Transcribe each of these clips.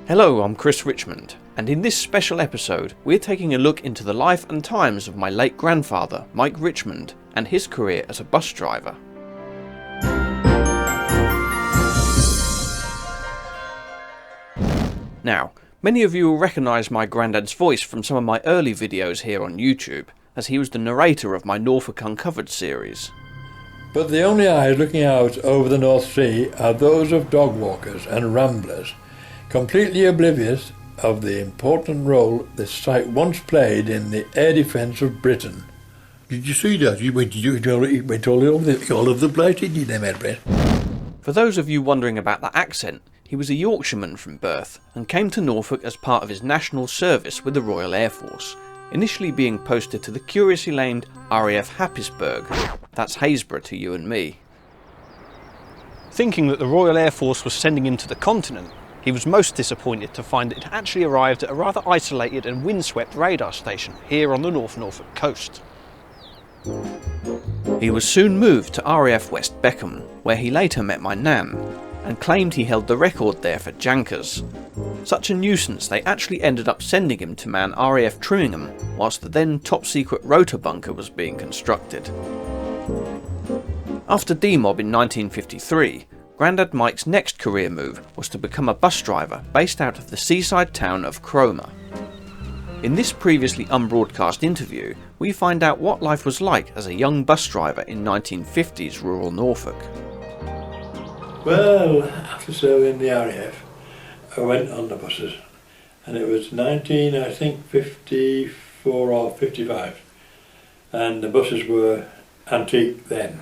Hello, I'm Chris Richmond, and in this special episode we're taking a look into the life and times of my late grandfather, Mike Richmond, and his career as a bus driver. Now, many of you will recognise my granddad's voice from some of my early videos here on YouTube, as he was the narrator of my Norfolk Uncovered series. But the only eyes looking out over the North Sea are those of dog walkers and ramblers, completely oblivious of the important role this site once played in the air defence of Britain. Did you see that? You went all over the place, didn't you, them airplanes? For those of you wondering about that accent, he was a Yorkshireman from birth and came to Norfolk as part of his national service with the Royal Air Force, initially being posted to the curiously named RAF Happisburgh. That's Haysborough to you and me. Thinking that the Royal Air Force was sending him to the continent, he was most disappointed to find it had actually arrived at a rather isolated and windswept radar station here on the North Norfolk coast. He was soon moved to RAF West Beckham, where he later met my nan, and claimed he held the record there for jankers. Such a nuisance they actually ended up sending him to man RAF Trimmingham whilst the then top secret rotor bunker was being constructed. After demob in 1953, Grandad Mike's next career move was to become a bus driver based out of the seaside town of Cromer. In this previously unbroadcast interview, we find out what life was like as a young bus driver in 1950s rural Norfolk. Well, after serving the RAF, I went on the buses, and it was 54 or 55, and the buses were antique then.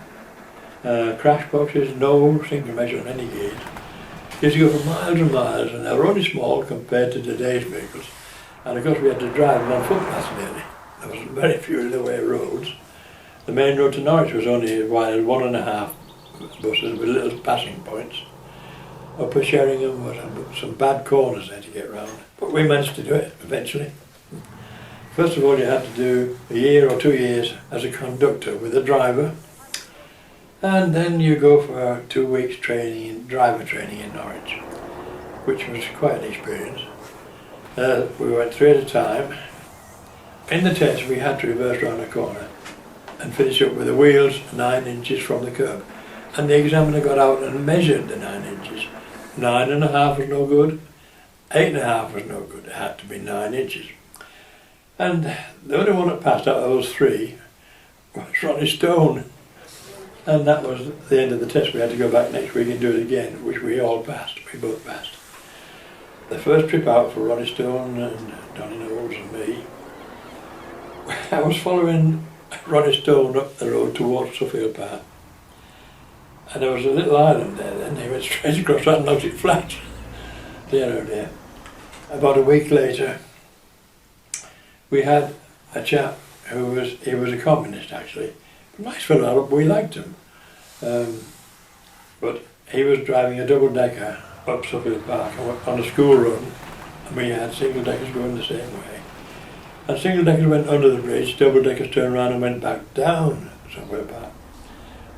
Crash boxes, no single measure on any gauge. Used to go for miles and miles, and they were only small compared to today's vehicles. And of course we had to drive them on footpaths nearly. There was very few in the way roads. The main road to Norwich was only one and a half buses with little passing points. Up at Sheringham was some bad corners there to get round. But we managed to do it eventually. First of all, you had to do a year or 2 years as a conductor with a driver. And then you go for 2 weeks training, driver training in Norwich, which was quite an experience. We went 3 at a time. In the test we had to reverse round a corner and finish up with the wheels 9 inches from the curb. And the examiner got out and measured the 9 inches. 9.5 was no good, 8.5 was no good, it had to be 9 inches. And the only one that passed out of those 3 was Ronnie Stone. And that was the end of the test. We had to go back next week and do it again, which we all passed, we both passed. The first trip out for Ronnie Stone and Donny Knowles and me, I was following Ronnie Stone up the road towards Suffield Park. And there was a little island there then, he went straight across that and knocked it flat. Dear oh dear. About a week later, we had a chap he was a communist actually. Nice fellow, we liked him. But he was driving a double-decker up Suffield Park on a school run, and we had single-deckers going the same way. And single-deckers went under the bridge, double-deckers turned around and went back down Suffield Park.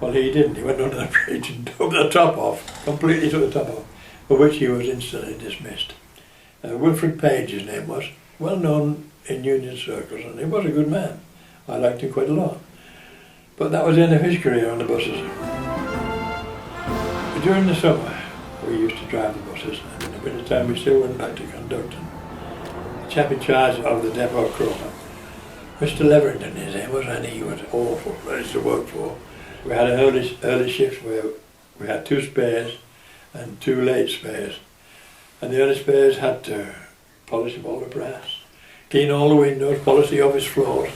Well, he didn't. He went under the bridge and took the top off, completely took the top off, for which he was instantly dismissed. Wilfred Page, his name was, well known in union circles, and he was a good man. I liked him quite a lot. But that was the end of his career on the buses. During the summer, we used to drive the buses, and in the winter time we still went back to conducting. The chap in charge of the depot Cromer, Mr. Leverington, his name was, and he was awful place to work for. We had an early shift where we had 2 spares and 2 late spares. And the early spares had to polish up all the brass, clean all the windows, polish the office floors.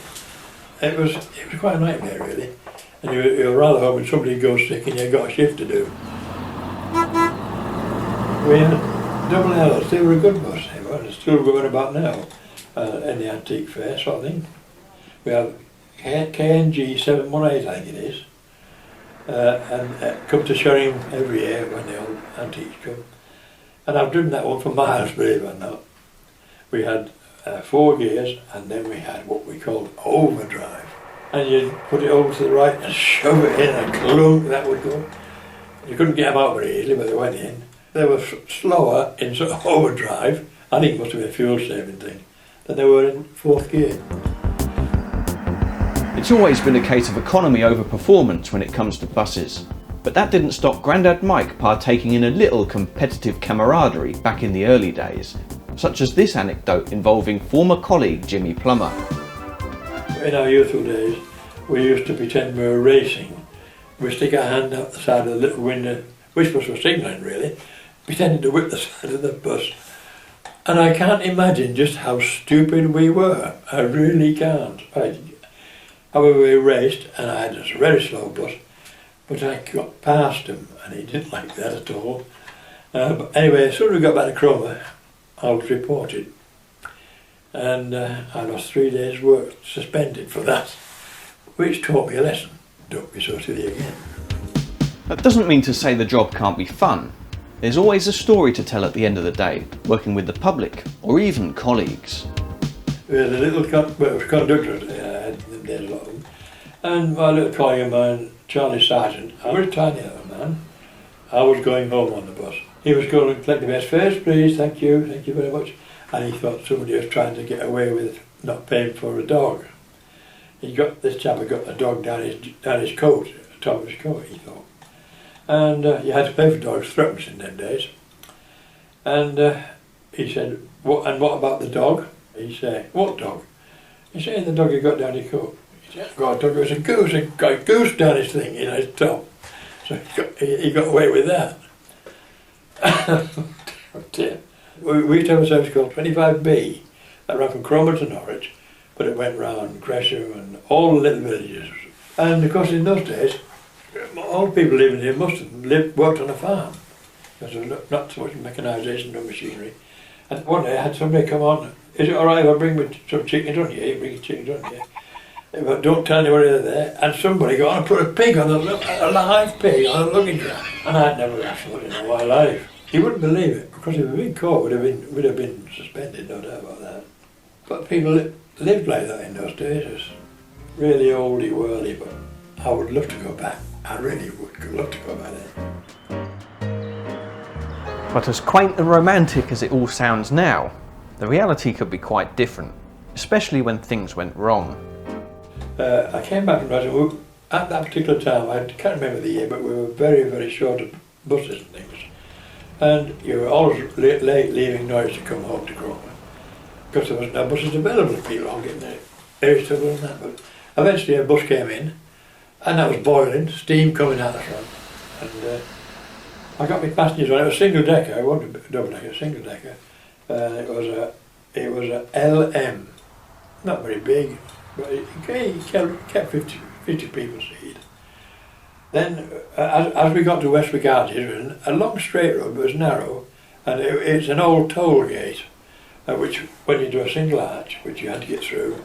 It was quite a nightmare really, and you were rather hoping somebody goes sick and you got a shift to do. We had double L's, they were a good bus, they were, they're still going about now, in the antique fair sort of thing. We have KNG 718 I think it is, and come to Sheringham every year when the old antiques come. And I've driven that one for miles, believe it or not. We had 4 gears, and then we had what we called overdrive. And you'd put it over to the right and shove it in, and clunk, that would go. You couldn't get them out very easily, but they went in. they were slower in sort of overdrive, I think it must have been a fuel saving thing, than they were in fourth gear. It's always been a case of economy over performance when it comes to buses, but that didn't stop Grandad Mike partaking in a little competitive camaraderie back in the early days, such as this anecdote involving former colleague Jimmy Plummer. In our youthful days, we used to pretend we were racing. We stick our hand out the side of the little window, which bus was signalling really, pretending to whip the side of the bus. And I can't imagine just how stupid we were. I really can't. However, we raced, and I had a very slow bus, but I got past him, and he didn't like that at all. But anyway, as soon as we got back to Cromer, I was reported, and I lost 3 days' work suspended for that, which taught me a lesson. Don't be so silly again. That doesn't mean to say the job can't be fun. There's always a story to tell at the end of the day, working with the public, or even colleagues. We had a little conductor, I had them days a lot of them, and my little colleague of mine, Charlie Sargent, I was a tiny little man. I was going home on the bus. He was going to collect the best fares, please, thank you very much. And he thought somebody was trying to get away with not paying for a dog. This chap had got a dog down his coat, the top of his coat, he thought. And you had to pay for dogs, threepence in them days. And he said, what about the dog? He said, what dog? He said, the dog you got down your coat. He said, God, dog, it was a goose down his thing, his top. So he got away with that. Oh dear. We used to have a service called 25B that ran from Cromer to Norwich, but it went round Gresham and all the little villages. And of course in those days, all people living here must have worked on a farm, because there was not so much mechanisation or machinery. And one day I had somebody come on, is it alright if I bring me some chickens on here? You bring your chickens on here. But don't tell anybody they're there. And somebody got on and put a pig on a live pig on a luggage rack. And I'd never actually thought in my life. You wouldn't believe it, because if we'd been caught, we'd have been suspended, no doubt about that. But people lived like that in those days. It was really oldie worldy, but I would love to go back. I really would love to go back there. But as quaint and romantic as it all sounds now, the reality could be quite different, especially when things went wrong. I came back from Richmond. At that particular time, I can't remember the year, but we were very, very short of buses and things. And you were always late leaving Norwich to come home to Cromer, because there was no buses available, people all getting there. Very trouble and that, but eventually a bus came in, and that was boiling, steam coming out the front. And I got my passengers on. It was single decker. It wasn't a double decker, single decker. It was a LM, not very big, but it kept 50 people seated. Then, as we got to Westwick Arches, it was a long straight road, but it was narrow, and it's an old toll gate, which went into a single arch, which you had to get through.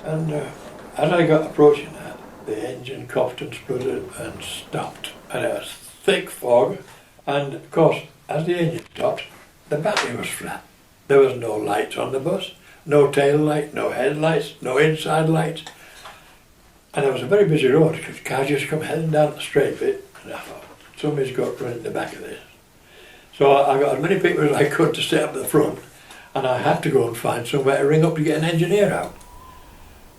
And as I got approaching that, the engine coughed and spluttered and stopped, and it was thick fog. And of course, as the engine stopped, the battery was flat. There was no lights on the bus, no tail light, no headlights, no inside lights. And it was a very busy road, because cars just come heading down the straight bit, and I thought, somebody's got to run in the back of this. So I got as many people as I could to sit up at the front, and I had to go and find somewhere to ring up to get an engineer out.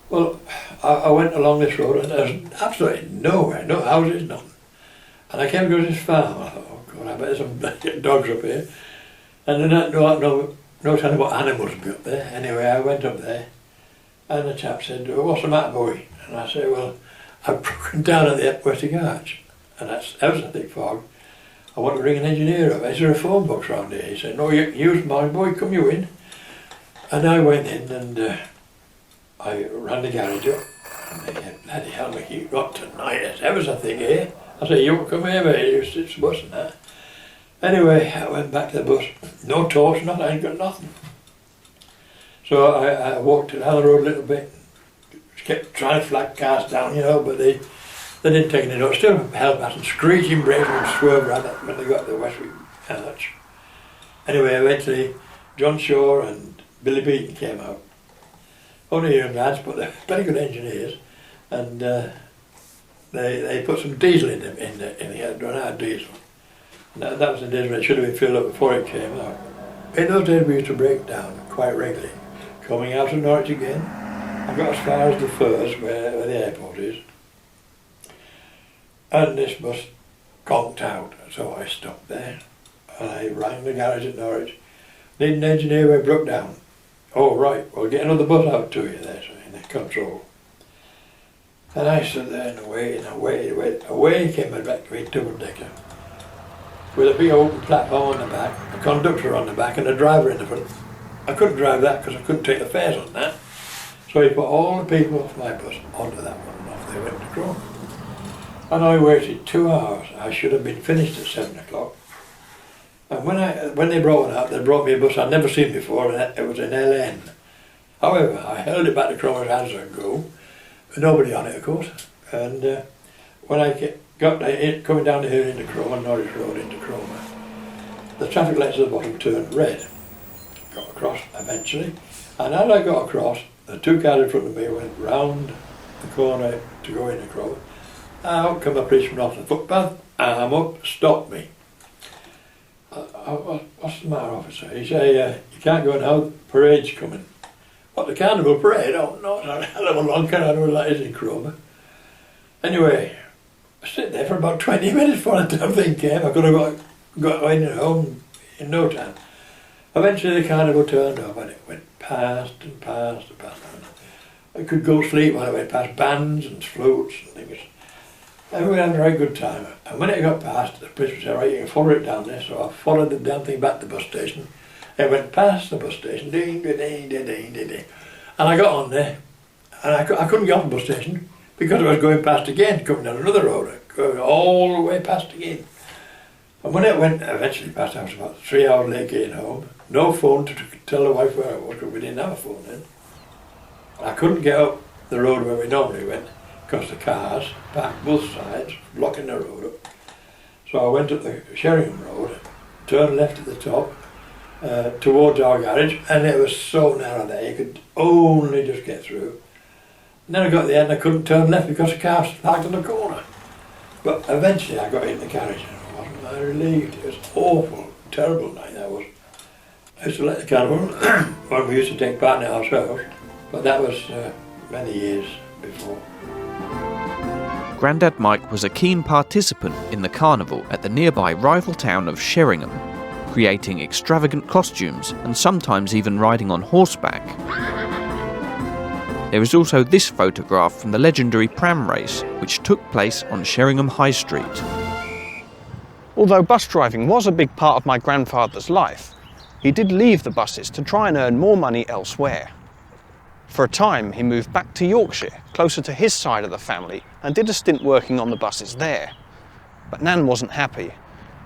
Well, I went along this road, and there was absolutely nowhere, no houses, nothing. And I came across this farm. I thought, oh God, I bet there's some dogs up here. And then no telling what animals would be up there. Anyway, I went up there, and the chap said, well, what's the matter, boy? And I said, well, I've broken down at the Ep37 arch, and that was a thick fog. I want to ring an engineer up. Is there a phone box round here? He said, no, you use mine, boy, come you in. And I went in, and I ran the garage up, and they said, bloody hell, Mickey, you've got tinnitus. There was a thing here. I said, you come here, mate, it's the bus and that. Anyway, I went back to the bus. No torch, nothing, I ain't got nothing. So I walked down the road a little bit, kept trying to flag cars down, you know, but they didn't take any notice. Still held back and screeching brakes and swerve around that when they got to the Westwick arch. Anyway, eventually John Shaw and Billy Beaton came out. Only young lads, but they're very good engineers, and they put some diesel in them, they had run out of diesel. And that was the days when it should have been filled up before it came out. In those days we used to break down quite regularly. Coming out of Norwich again, I got as far as the Firs, where the airport is. And this bus conked out, so I stopped there. And I rang the garage at Norwich. Need an engineer where it broke down. Oh right, we'll get another bus out to you there, so in the control. And I stood there and away came a double-decker. With a big open platform on the back, a conductor on the back and a driver in the front. I couldn't drive that because I couldn't take the fares on that. So he put all the people off my bus onto that one and off they went to Cromer. And I waited 2 hours. I should have been finished at 7 o'clock. And when they brought it out, they brought me a bus I'd never seen before, and it was an LN. However, I held it back to Cromer's hands and go, with nobody on it of course. And when I got coming down the hill into Cromer, Norwich Road into Cromer, the traffic lights at the bottom turned red. Got across eventually, and as I got across, the two cars in front of me went round the corner to go into Cromer. Out come a policeman off the footpath, arm up, stopped me. What's the matter, officer? He said, you can't go now, the parade's coming. What, the carnival parade? Oh no, it's a hell of a long carnival that is in Cromer. Anyway, I sit there for about 20 minutes before the damn thing came. I could have got in and home in no time. Eventually the carnival turned up and it went past and past and past. I could go to sleep while I went past bands and flutes and things. Everyone had a very good time. And when it got past, the policeman said, right, you can follow it down there. So I followed the damn thing back to the bus station. It went past the bus station, ding, ding, ding, ding, ding, ding. And I got on there. And I couldn't get off the bus station because I was going past again, coming down another road, going all the way past again. And when it went eventually past, I was about 3 hours late getting home. No phone to tell the wife where I was because we didn't have a phone then. I couldn't get up the road where we normally went because the cars parked both sides, blocking the road up. So I went up the Sheringham Road, turned left at the top, towards our garage, and it was so narrow there you could only just get through. And then I got to the end, I couldn't turn left because the cars parked on the corner. But eventually I got in the carriage and wasn't I relieved. It was awful, terrible night that was. I used to let the carnival when we used to take part in it ourselves, but that was many years before. Grandad Mike was a keen participant in the carnival at the nearby rival town of Sheringham, creating extravagant costumes and sometimes even riding on horseback. There is also this photograph from the legendary pram race, which took place on Sheringham High Street. Although bus driving was a big part of my grandfather's life, he did leave the buses to try and earn more money elsewhere. For a time, he moved back to Yorkshire, closer to his side of the family, and did a stint working on the buses there. But Nan wasn't happy,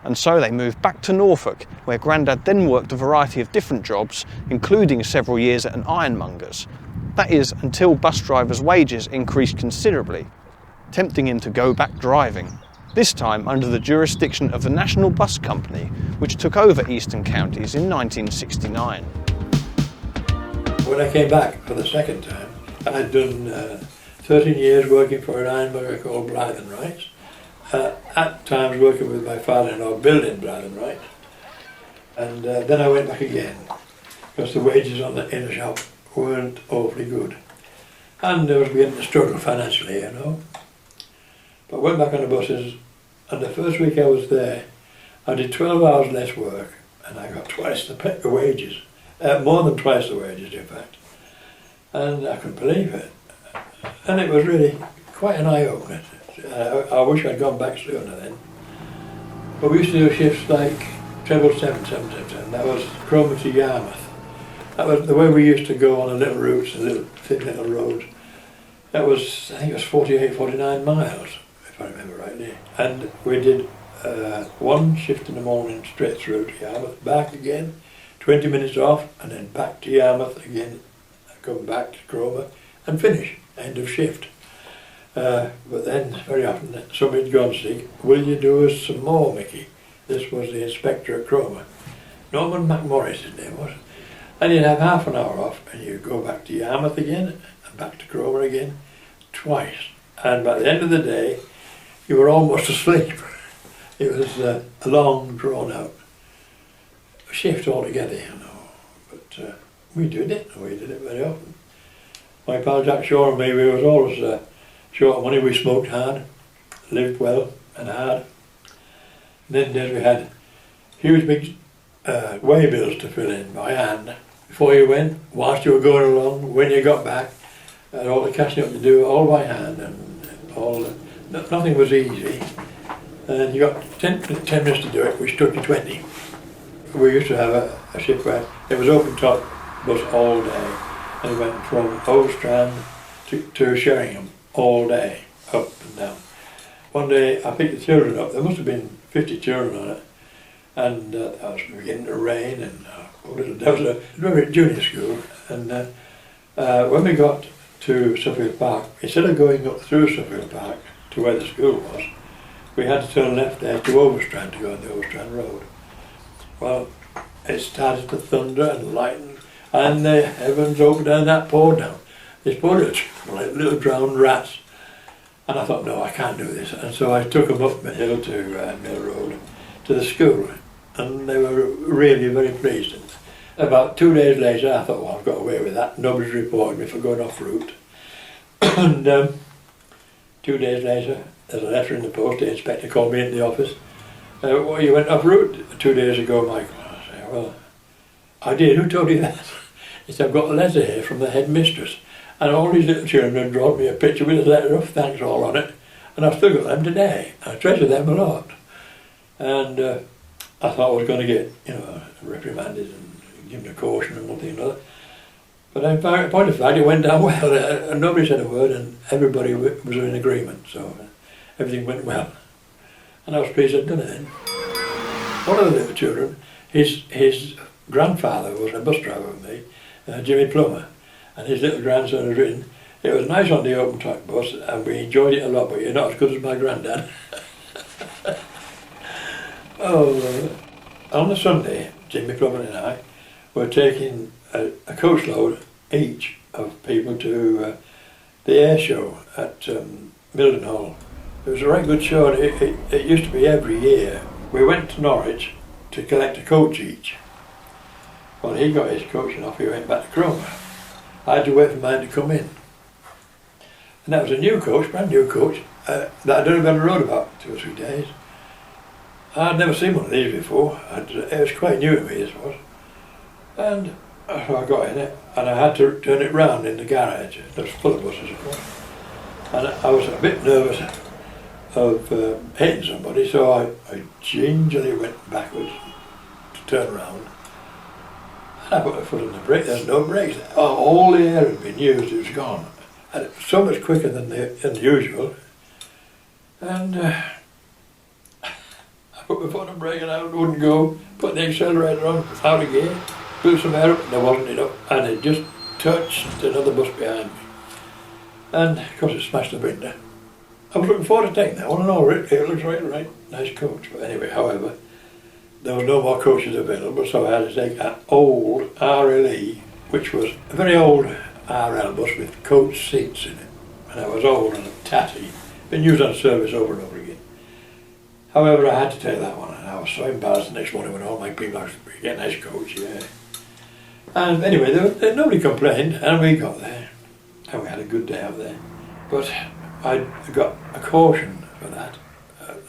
and so they moved back to Norfolk, where Grandad then worked a variety of different jobs, including several years at an ironmonger's. That is, until bus drivers' wages increased considerably, tempting him to go back driving. This time under the jurisdiction of the National Bus Company, which took over Eastern Counties in 1969. When I came back for the second time, I'd done 13 years working for an ironmonger called Blythe and Wrights. At times working with my father-in-law building Blythe and Wrights. And then I went back again, because the wages in the shop weren't awfully good. And I was beginning to struggle financially, you know. But I went back on the buses, and the first week I was there, I did 12 hours less work, and I got twice the wages. More than twice the wages, in fact. And I couldn't believe it. And it was really quite an eye-opener. I wish I'd gone back sooner then. But we used to do shifts like 777, that was Cromer to Yarmouth. That was the way we used to go on the little routes, the thin little roads. That was, I think it was 48, 49 miles, if I remember rightly. And we did one shift in the morning straight through to Yarmouth, back again, 20 minutes off, and then back to Yarmouth again, come back to Cromer, and finish, end of shift. But then, very often, somebody'd gone sick. Will you do us some more, Mickey? This was the inspector at Cromer. Norman McMorris, his name was. And you'd have half an hour off, and you'd go back to Yarmouth again, and back to Cromer again, twice. And by the end of the day, you were almost asleep. It was a long, drawn-out shift altogether, you know. But we did it very often. My pal Jack Shaw and me, we was always short of money. We smoked hard, lived well and hard. And then we had huge big way bills to fill in by hand before you went, whilst you were going along, when you got back, and all the cashing up to do all by hand, and nothing was easy. And you got 10 minutes to do it, which took you 20. We used to have a ship where it was open top bus all day, and it went from Old Strand to Sheringham all day, up and down. One day I picked the children up, there must have been 50 children on it, and it was beginning to rain, and there was a junior school, and when we got to Suffield Park, instead of going up through Suffield Park to where the school was, we had to turn left there to Overstrand to go on the Overstrand Road. Well, it started to thunder and lighten, and the heavens opened and that poured down. This poured like little drowned rats. And I thought, no, I can't do this. And so I took them up the hill to Mill Road, to the school, and they were really very pleased. And about 2 days later, I thought, well, I've got away with that. Nobody's reported me for going off route. And 2 days later, there's a letter in the post. The inspector called me into the office. Well, you went off route 2 days ago, Michael. I said, well, I did. Who told you that? He said, I've got a letter here from the headmistress. And all these little children had brought me a picture with a letter of thanks all on it. And I've still got them today. I treasure them a lot. And I thought I was going to get, reprimanded and given a caution and one thing and another. But in point of fact, it went down well. And nobody said a word, and everybody was in agreement. So everything went well. And I was pleased I'd done it then. One of the little children, his grandfather was a bus driver with me, Jimmy Plummer. And his little grandson has written, it was nice on the open track bus and we enjoyed it a lot, but you're not as good as my granddad. On the Sunday, Jimmy Plummer and I were taking a coach load each of people to the air show at Mildenhall. It was a right good show, and it used to be every year. We went to Norwich to collect a coach each. Well, he got his coach and off he went back to Cromer. I had to wait for mine to come in. And that was a new coach, brand new coach, that I'd only been on the road about 2 or 3 days. I'd never seen one of these before. It was quite new to me, this was. And so I got in it, and I had to turn it round in the garage. It was full of buses, of course. And I was a bit nervous of hitting somebody, so I gingerly went backwards to turn around. I put my foot on the brake, there's no brakes. All the air had been used, it was gone. And it was so much quicker than usual. And I put my foot on the brake and it wouldn't go. Put the accelerator on, out of gear, blew some air up, and there wasn't enough. And it just touched another bus behind me. And of course it smashed the window. I was looking forward to taking that one and all. It looks right, nice coach. But anyway, however, there was no more coaches available, so I had to take an old RLE, which was a very old RL bus with coach seats in it. And it was old and tatty, been used on service over and over again. However, I had to take that one, and I was so embarrassed the next morning when all my people were getting a nice coach, yeah. And anyway, nobody complained, and we got there, and we had a good day out there. But I got a caution for that.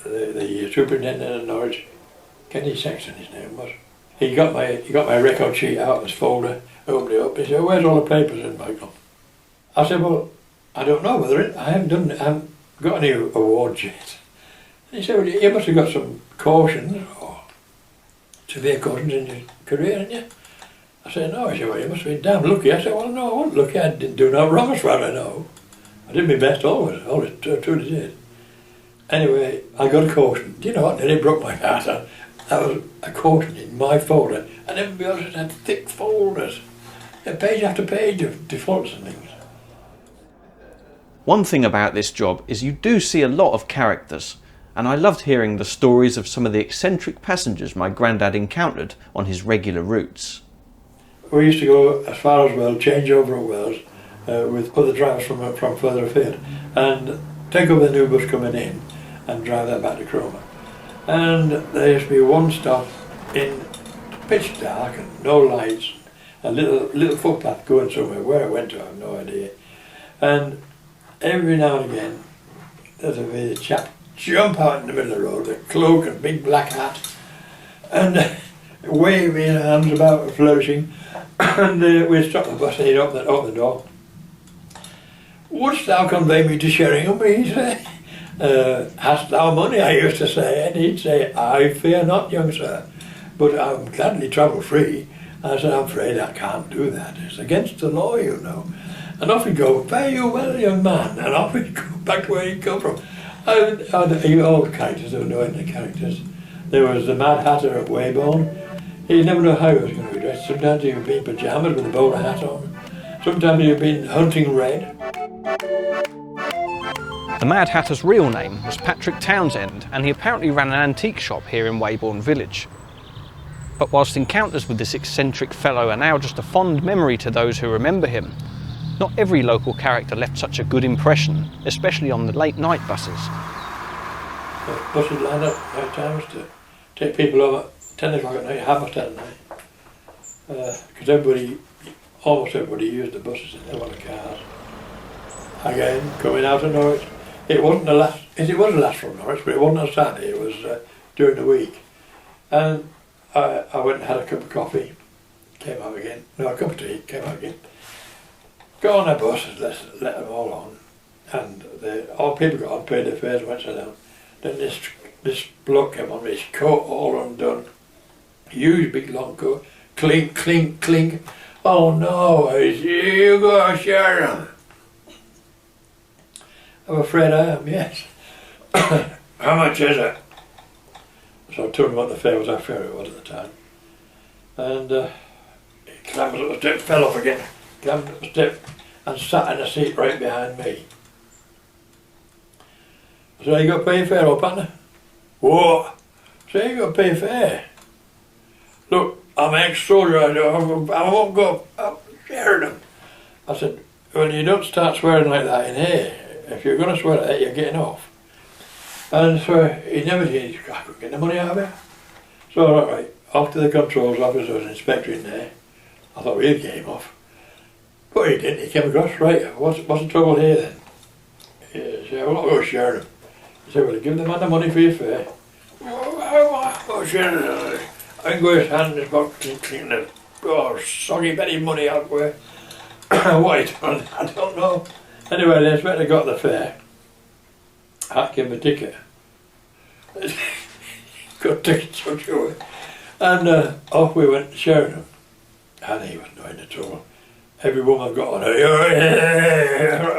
The superintendent of Norwich, Kenny Sexton, his name was. He got my record sheet out of his folder, opened it up. He said, "Where's all the papers in, Michael?" I said, "Well, I don't know whether I haven't got any awards yet." And he said, "Well, you must have got some cautions or severe cautions in your career, haven't you?" I said, "No." He said, "Well, you must have been damn lucky." I said, "Well, no, I wasn't lucky. I didn't do no wrong as far as I know. I did my best always truly did." Anyway, I got a caution. Do you know what? Nearly broke my heart. That was a caution in my folder, and everybody else had thick folders, page after page of defaults and things. One thing about this job is you do see a lot of characters, and I loved hearing the stories of some of the eccentric passengers my granddad encountered on his regular routes. We used to go as far as Wells, change over at Wells, with other drivers from further afield, and take over the new bus coming in and drive that back to Cromer. And there used to be one stop in pitch dark and no lights, a little footpath going somewhere. Where it went to I have no idea. And every now and again there'd be a chap jump out in the middle of the road with a cloak and big black hat and waving his arms about and flourishing, and we'd stop the bus and he'd open the door. "Wouldst thou convey me to Sheringham?" he'd say. "Hast thou money?" I used to say, and he'd say, "I fear not, young sir, but I'll gladly travel free." I said, "I'm afraid I can't do that. It's against the law, you know." And off he'd go, "Fare you well, young man," and off he'd go back to where he'd come from. All characters, there were no end of characters. There was the Mad Hatter at Weybourne. He never knew how he was going to be dressed. Sometimes he would be in pyjamas with a bowler hat on. Sometimes he would be hunting red. The Mad Hatter's real name was Patrick Townsend, and he apparently ran an antique shop here in Weybourne Village. But whilst encounters with this eccentric fellow are now just a fond memory to those who remember him, not every local character left such a good impression, especially on the late night buses. The buses lined up at night times to take people home at 10 o'clock at night, 10:30 at night. Because almost everybody used the buses in their cars. Again, coming out of Norwich. It was the last from Norwich, but it wasn't on Saturday, it was during the week. And I went and had a cup of coffee, came out again. No, a cup of tea, came out again. Got on a bus, let them all on. And all people got on, paid their fares and went down. Then this bloke came on with his coat all undone. Huge big long coat. Clink, clink, clink. "Oh no," I said, "you go Sheringham." "I'm afraid I am, yes." "How much is it?" So I told him what the fare was, how fair it was at the time. And he clambered up the step, fell off again, clambered up the step and sat in a seat right behind me. I said, "You got to pay your fare, old partner?" "What?" I said, "You got to pay your fare." "Look, I'm an ex-soldier, I won't go up Sheridan." I said, "Well, you don't start swearing like that in here. If you're going to swear like that, you're getting off." And so he never did. I couldn't get the money out of it. So all right, off to the controls office, there was an inspector in there. I thought we'd get him off. But he didn't, he came across, "Right, what's the trouble here then?" He said, "Well, I'll go Sheridan." He said, "Well, give the man the money for your fare." "Oh, Sheridan." I can go his hand in his box, clean the soggy Betty money out where. What he done, I don't know. Anyway, the inspector got the fare. I had to give him a ticket. Got tickets such a way. And off we went to Sheringham. And he was no end of trouble. Every woman got on her.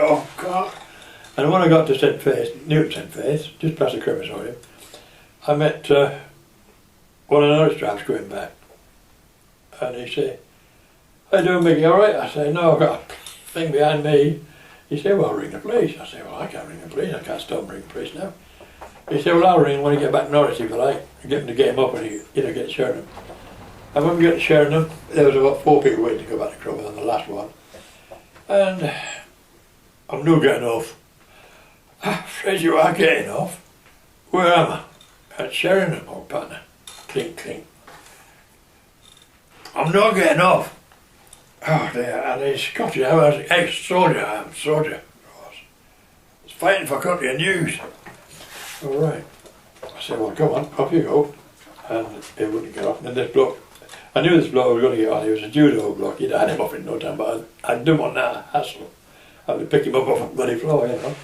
Oh God. And when I got to St Faith's, Newton St Faith's, just past the crematorium, I met one of the Norwich drivers going back. And he said, "How you doing, Mickey, all right?" I said, "No, I've got a thing behind me." He said, "Well, I'll ring the police." I said, "Well, I can't ring the police, I can't stop ringing the police now." He said, "Well, I'll ring when you get back to Norwich if you like, and get him to get him up when he get to Sheringham." And when we got to Sheringham, there was about 4 people waiting to go back to Cromwell on the last one. And I'm not getting off. "Afraid you are getting off." "Where am I?" "At Sheringham, old partner." Clink, clink. "I'm not getting off." Oh dear, and he's Scottish. I was ex-soldier, I'm a soldier. I was fighting for country and news. All right. I said, "Well, come on, off you go." And he wouldn't get off. And then this bloke, I knew this bloke was going to get on. He was a judo bloke. He'd had him off in no time, but I didn't want that hassle. I would pick him up off the bloody floor, you know.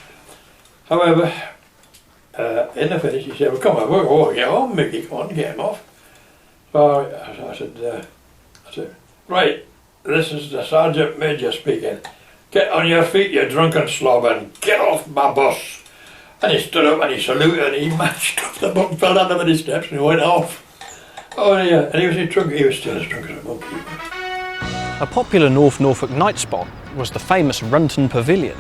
However, in the finish, he said, "Well, come on, we'll get on, Mickey, come on, get him off." So I said, "Right, this is the Sergeant Major speaking. Get on your feet, you drunken slob, and get off my bus." And he stood up and he saluted and he mashed up the button, fell down the many steps and he went off. Oh yeah, and he was still as drunk as a monkey. A popular North Norfolk night spot was the famous Runton Pavilion.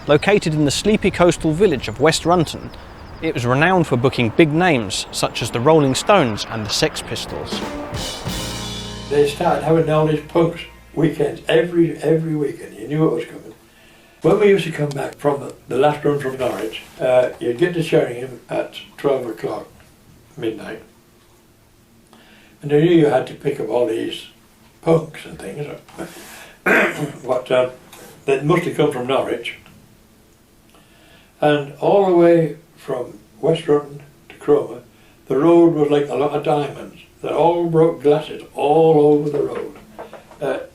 Located in the sleepy coastal village of West Runton, it was renowned for booking big names such as the Rolling Stones and the Sex Pistols. They started having all these punks weekends, every weekend. You knew what was coming. When we used to come back from the last run from Norwich, you'd get to Sheringham at 12 o'clock. midnight. And they knew you had to pick up all these punks and things. That must have come from Norwich. And all the way from West Rutland to Cromer, the road was like a lot of diamonds. They all broke glasses all over the road.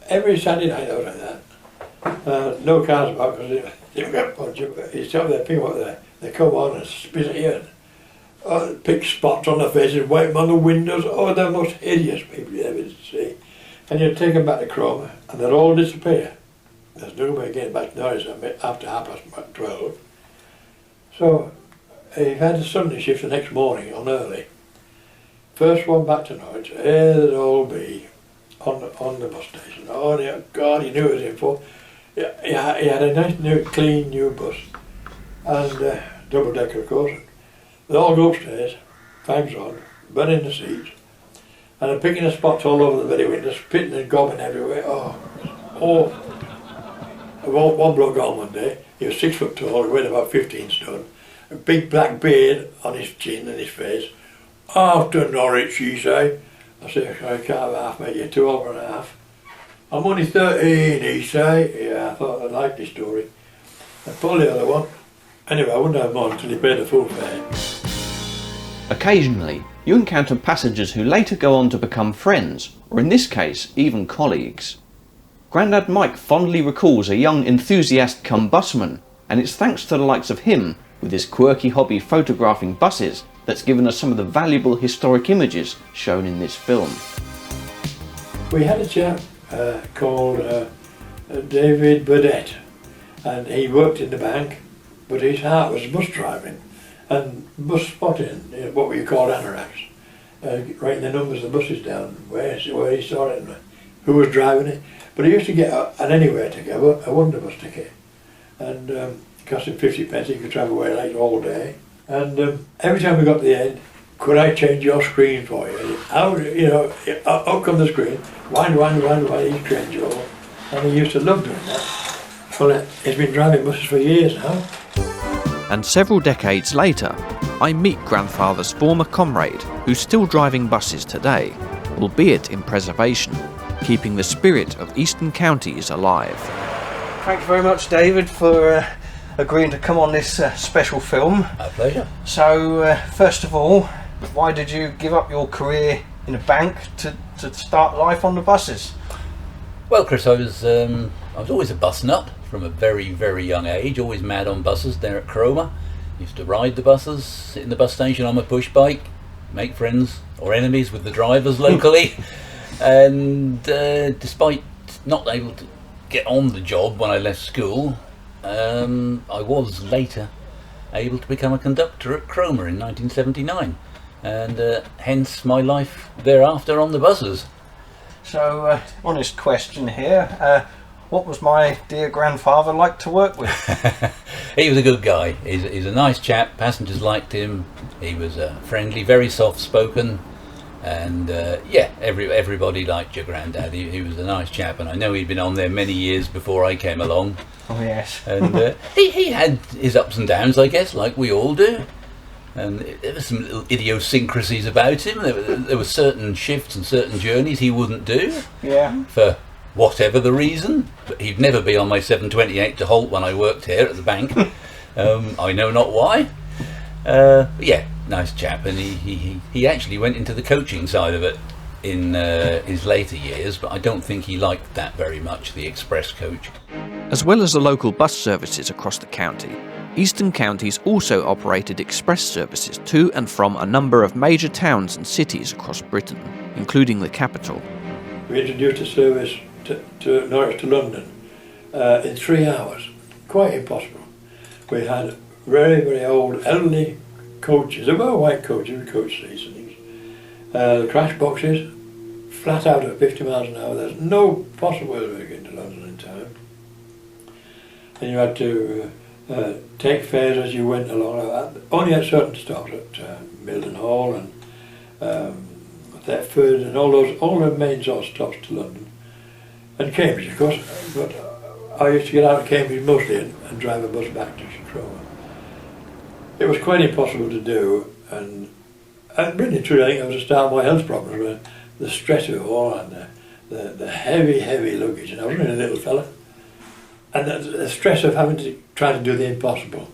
Every Saturday night out like that. No cars about because they didn't get punched. You tell them people up there, they come on and spit at you and pick spots on their faces, wipe them on the windows. Oh, they're the most hideous people you ever see. And you take them back to Cromer and they'll all disappear. There's no way of getting back to Norwich after 12:30. So he had a Sunday shift the next morning on early. First one back to Norwich, there they'd all be on the bus station. Oh dear God, he knew it was in for. He had a nice new, clean new bus and double decker of course. They'd all go upstairs, fags on, burning the seats, and they're picking the spots all over the very windows, spitting and gobbing everywhere. Oh. One bloke got on one day, he was 6 foot tall, he weighed about 15 stone, a big black beard on his chin and his face. After Norwich, he say. I say, I can't have half, mate, you're 12 and a half. I'm only 13, he say. Yeah, I thought I liked his story. I pulled the other one. Anyway, I wouldn't have more until he paid the full fare. Occasionally, you encounter passengers who later go on to become friends, or in this case, even colleagues. Grandad Mike fondly recalls a young enthusiast come busman, and it's thanks to the likes of him, with his quirky hobby photographing buses, that's given us some of the valuable historic images shown in this film. We had a chap called David Burdett, and he worked in the bank, but his heart was bus driving and bus spotting, what we call anoraks, writing the numbers of the buses down, where he saw it and who was driving it. But he used to get an anywhere ticket, a wonder bus ticket, and it cost him 50p, he could travel away late all day. And every time we got to the end, could I change your screen for you? Out come the screen, wind, he'd change it all. And he used to love doing that. Well, he's been driving buses for years now. And several decades later, I meet grandfather's former comrade, who's still driving buses today, albeit in preservation, keeping the spirit of Eastern Counties alive. Thanks very much, David, for agreeing to come on this special film. My pleasure. So, first of all, why did you give up your career in a bank to start life on the buses? Well, Chris, I was always a bus nut from a very, very young age, always mad on buses there at Cromer. Used to ride the buses, sit in the bus station on my push bike, make friends or enemies with the drivers locally. And despite not able to get on the job when I left school, I was later able to become a conductor at Cromer in 1979, and hence my life thereafter on the buses. So, honest question here, what was my dear grandfather like to work with? He was a good guy. He's a nice chap, passengers liked him, he was friendly, very soft spoken. And everybody liked your granddad. He was a nice chap, and I know he'd been on there many years before I came along. Oh yes. And he had his ups and downs, I guess, like we all do. And there were some little idiosyncrasies about him. There were certain shifts and certain journeys he wouldn't do. Yeah. For whatever the reason, but he'd never be on my 728 to Holt when I worked here at the bank. I know not why. Nice chap, and he actually went into the coaching side of it in his later years, but I don't think he liked that very much, the express coach. As well as the local bus services across the county, Eastern Counties also operated express services to and from a number of major towns and cities across Britain, including the capital. We introduced a service to Norwich to London in 3 hours, quite impossible. We had very, very old, elderly coaches. They were white coaches with coach seats and things. The crash boxes, flat out at 50 miles an hour. There's no possible way of getting to London in time. And you had to take fares as you went along. Only at certain stops at Milton Hall and Thetford and all the main sort of stops to London. And Cambridge, of course. But I used to get out of Cambridge mostly and drive a bus back to Cromer. It was quite impossible to do, and really true, I think it was the start of my health problems, were the stress of it all, and the heavy luggage, and I was only a little fella. And the stress of having to try to do the impossible,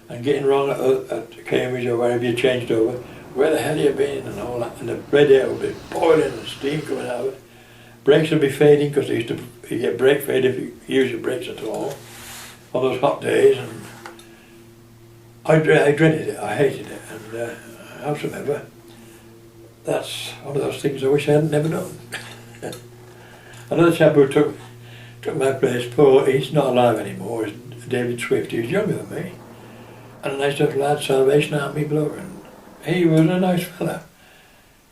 and getting wrong at Cambridge or wherever you changed over, where the hell you been and all that, and the red air would be boiling and steam coming out of it. Brakes would be fading, because you get brake fade if you use your brakes at all on those hot days, and I dreaded it, I hated it, and howsoever, that's one of those things I wish I hadn't never done. Another chap who took my place, poor, he's not alive anymore, is David Swift. He was younger than me, and a nice little lad, Salvation Army bloke, and he was a nice fella.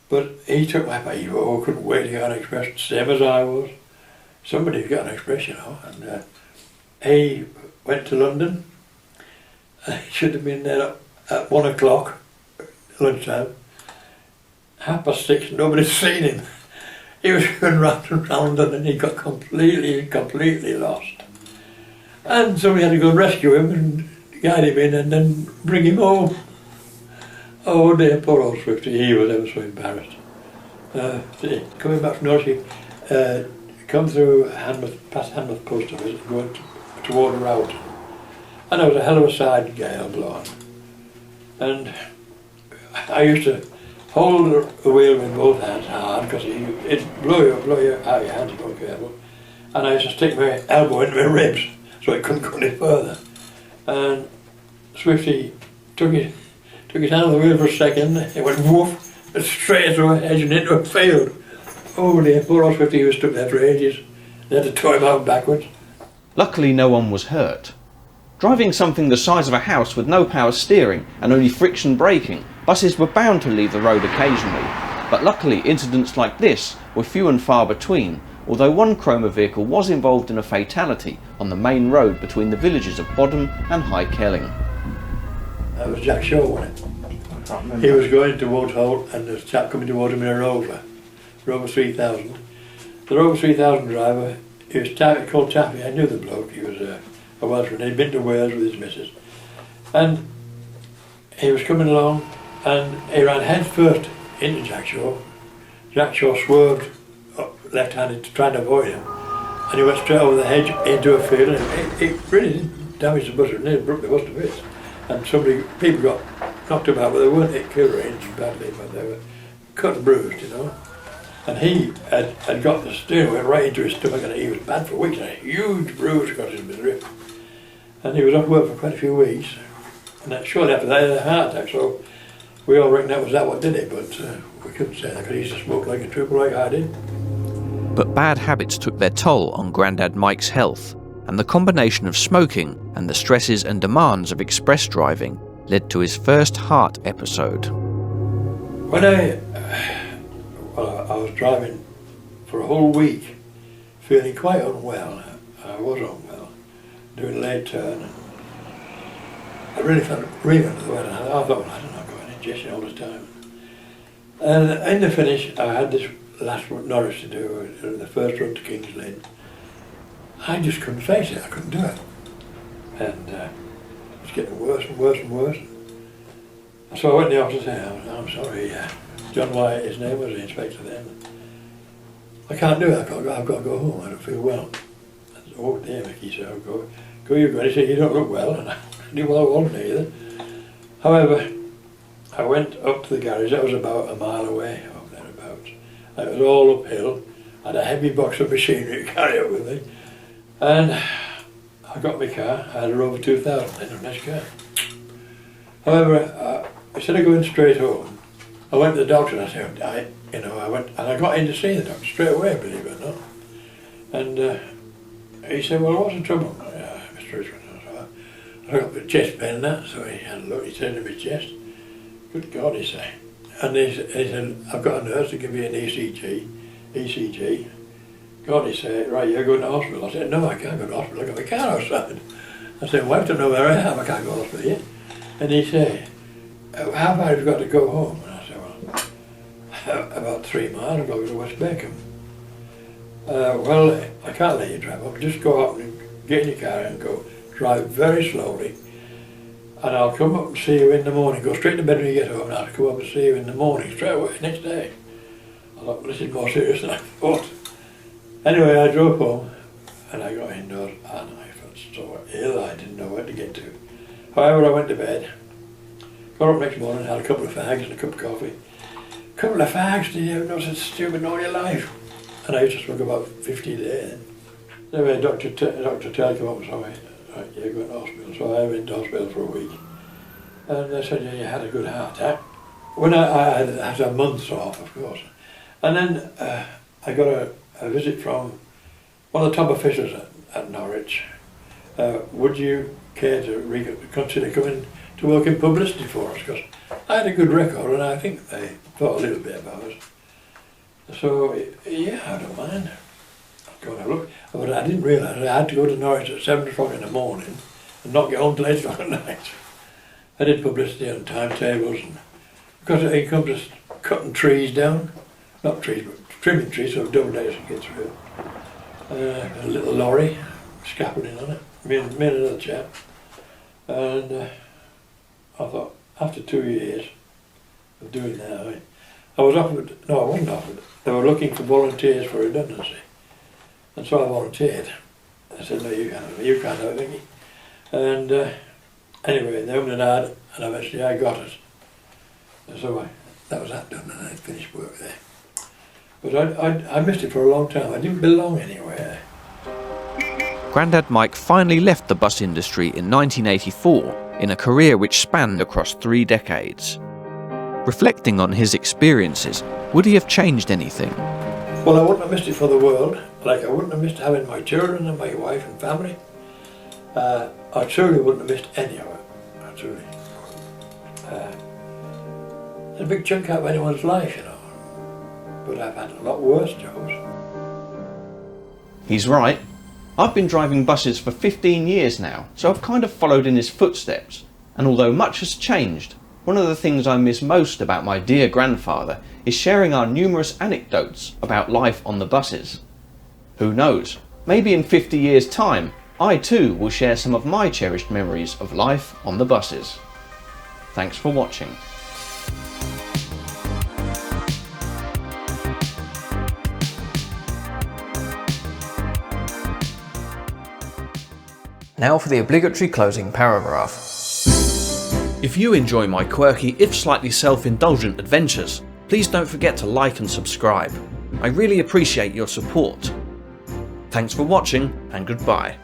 But he took my place. He couldn't wait to get an express, same as I was. Somebody's got an express, you know, and he went to London. He should have been there at 1 o'clock, lunchtime. 6:30, nobody's seen him. He was going round and round, and he got completely lost. And somebody had to go and rescue him and guide him in and then bring him home. Oh dear, poor old Swifty, he was ever so embarrassed. Coming back from Norwich, come through past Hanmouth Post Office and going toward Rowton. And there was a hell of a side gale blowing. And I used to hold the wheel with both hands hard, because it'd blow you out of your hands if you weren't careful. And I used to stick my elbow into my ribs so it couldn't go any further. And Swifty took his hand on the wheel for a second, it went woof, and straight through a hedge and into a field. Oh dear, poor old Swifty was stuck there for ages. They had to tow him out backwards. Luckily no one was hurt. Driving something the size of a house with no power steering and only friction braking, buses were bound to leave the road occasionally, but luckily incidents like this were few and far between, although one Cromer vehicle was involved in a fatality on the main road between the villages of Bodham and High Kelling. That was Jack Shaw, wasn't it? He was going towards Holt, and there's a chap coming towards him in a Rover 3000. The Rover 3000 driver, he was called Taffy. I knew the bloke, he was a Welshman. He'd been to Wales with his missus. And he was coming along, and he ran head first into Jack Shaw. Jack Shaw swerved up left-handed to try and avoid him, and he went straight over the hedge into a field, and it really didn't damage the bus, it nearly broke the bus to bits. And people got knocked about, but they weren't hit killed or injured badly, but they were cut and bruised, you know. And he had got the steering wheel right into his stomach, and he was bad for weeks, and a huge bruise across his misery. And he was off work for quite a few weeks, and shortly after that he had a heart attack, so we all reckoned that was what did it, but we couldn't say that, because he used to smoke like a trooper like I did. But bad habits took their toll on Grandad Mike's health, and the combination of smoking and the stresses and demands of express driving led to his first heart episode. When I was driving for a whole week, feeling quite unwell. I was unwell, doing a late turn, and I really felt really under the weather. I thought, well, I don't know, I've got an injection all the time. And in the finish, I had this last Norwich to do, the first run to King's Lynn. I just couldn't face it, I couldn't do it. And it was getting worse and worse and worse. So I went to the office and said, I'm sorry, John Wyatt, his name, was the inspector then. I can't do it, I've got to go home, I don't feel well. I said, oh dear, Mickey, he said, go you go. He said, you don't look well, and I knew well I wasn't either. However, I went up to the garage, that was about a mile away, or thereabouts. It was all uphill. I had a heavy box of machinery to carry up with me. And I got my car, I had a Rover 2000, then a nice car. However, instead of going straight home, I went to the doctor and I said, I went and I got in to see the doctor straight away, believe it or not. And he said, well, what's the trouble, Mr. Richmond? I got my chest pain and that, so he had a look, he said to my chest, good God, he said. And he said, I've got a nurse to give you an ECG. God, he said, right, you're going to hospital. I said, no, I can't go to hospital, I've got my car outside. I said, well, I don't know where I am, I can't go to hospital yet. And he said, how far have you got to go home? And I said, well, about 3 miles, I've got to go to West Beckham. Well, I can't let you drive up, just go out and get in your car and go. Drive very slowly. and I'll come up and see you in the morning. Go straight to bed when you get home, and I'll come up and see you in the morning, straight away, next day. I thought, this is more serious than I thought. Anyway, I drove home, and I got indoors, and I felt so ill, I didn't know where to get to. However, I went to bed, got up next morning, had a couple of fags and a cup of coffee. Couple of fags, did you ever know such stupid in all your life? And I used to smoke about 50 a day. Anyway, Dr. Tell came up and saw me. Right, you're going to hospital. So I went to hospital for a week. And they said, yeah, you had a good heart attack. When I had a month off, of course. And then I got a visit from one of the top officials at Norwich. Would you care to consider coming to work in publicity for us? Because I had a good record, and I think they thought a little bit about us. So, yeah, I don't mind. I'll go and have a look. But I didn't realise I had to go to Norwich at 7 o'clock in the morning and not get home till 8 o'clock at night. I did publicity on timetables, and because it encompassed cutting trees down, not trees, but trimming trees, so double days to get through. A little lorry, scaffolding on it, me and another chap. And I thought, after 2 years of doing that, I was offered, no, I wasn't offered. They were looking for volunteers for redundancy. And so I volunteered. I said, no, you can't have it, Vicky. And anyway, they went and had, and eventually I got it. And so that was that done, and I finished work there. But I missed it for a long time. I didn't belong anywhere. Grandad Mike finally left the bus industry in 1984 in a career which spanned across 3 decades. Reflecting on his experiences, would he have changed anything? Well, I wouldn't have missed it for the world. Like, I wouldn't have missed having my children and my wife and family. I truly wouldn't have missed any of it. I truly. It's a big chunk out of anyone's life, you know. But I've had a lot worse jobs. He's right. I've been driving buses for 15 years now, so I've kind of followed in his footsteps. And although much has changed, one of the things I miss most about my dear grandfather is sharing our numerous anecdotes about life on the buses. Who knows, maybe in 50 years' time, I too will share some of my cherished memories of life on the buses. Thanks for watching. Now for the obligatory closing paragraph. If you enjoy my quirky, if slightly self-indulgent adventures, please don't forget to like and subscribe. I really appreciate your support. Thanks for watching, and goodbye.